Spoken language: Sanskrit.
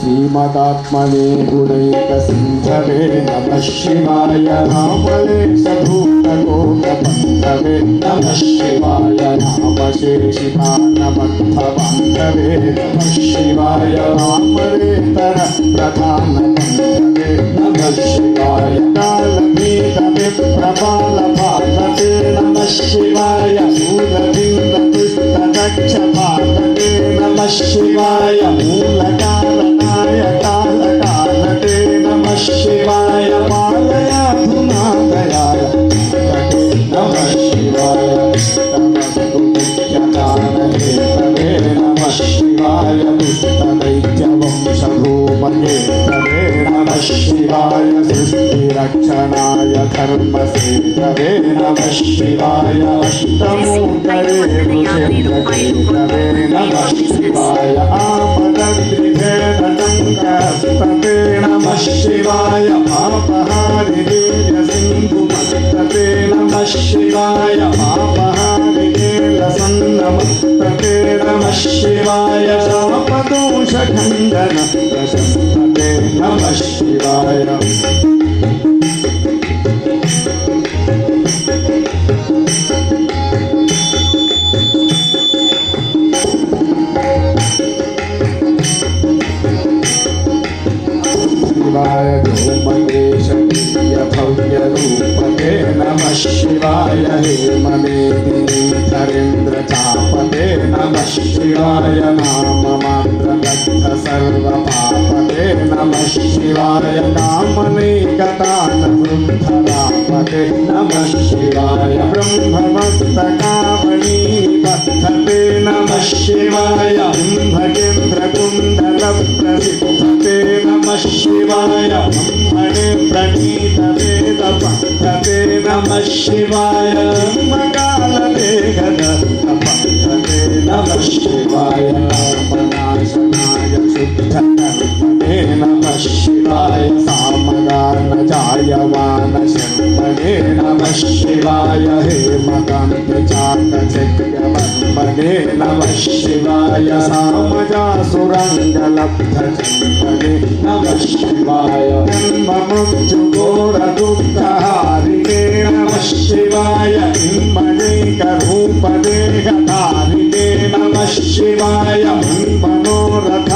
श्रीमदात्मने गुणैकसिन्धवे नमः शिवाय नामलेशधूतकोटबन्धवे नमः शिवाय नामशेषितानबद्धबान्धवे नमः शिवाय नामरेतरप्रधानबन्धवे नमः शिवाय कालभीतविप्रबालभारते नमः शिवाय मूलबिन्दपुस्तकक्षभारते नमः शिवाय मूलकारणाय कालकालते नमः शिवाय पालयाधुना दयाय नमः शिवाय नमस्तुभ्यकारणहेतवे नमः शिवाय दुष्टदैत्यवंशभूमहेतवे नमः शिवाय सृष्टिरक्षणाय धर्मसेतवे नमः शिवाय अष्टमूर्तये ऋषेन्द्रकेतवे नमः शिवाय आपदद्रिभेदशङ्करस्तते नमः शिवाय पापहारिवीर्यसिन्धुमस्तते नमः शिवाय पापहारिकेलसन्नमस्तते नमः शिवाय शापदोषखण्डन प्रशस्तते नमः शिवाय शिवाय गोमतेशप्रिय भव्यरूपते नमः शिवाय हेममेदिनीधरेन्द्रचापते नमः शिवाय नाममात्रदग्धसर्वपापते नमः शिवाय कामनेकतानवृन्धरापते नमः शिवाय ब्रह्ममस्तकामणिबद्धते नमः शिवाय बिम्भकेन्द्रकुण्डलप्रसिद्धते नमः शिवाय ब्रह्मणे प्रणीतवेदपद्धते नमः शिवाय ब्रह्मकालदेहदपद्धते नमः शिवाय कर्मनाशनाय शुद्धकर्मणे नमः शिवाय सामगानजायमानशर्मणे नमः शिवाय हेमकान्तचाकचक्यवर्मणे नमः शिवाय सामजासुरङ्गलब्धचर्मणे नमः शिवाय जन्ममुक्तिघोरदुःखहारिणे नमः शिवाय इम्मणैकरूपदेहधारिणे नमः शिवाय मनोरथ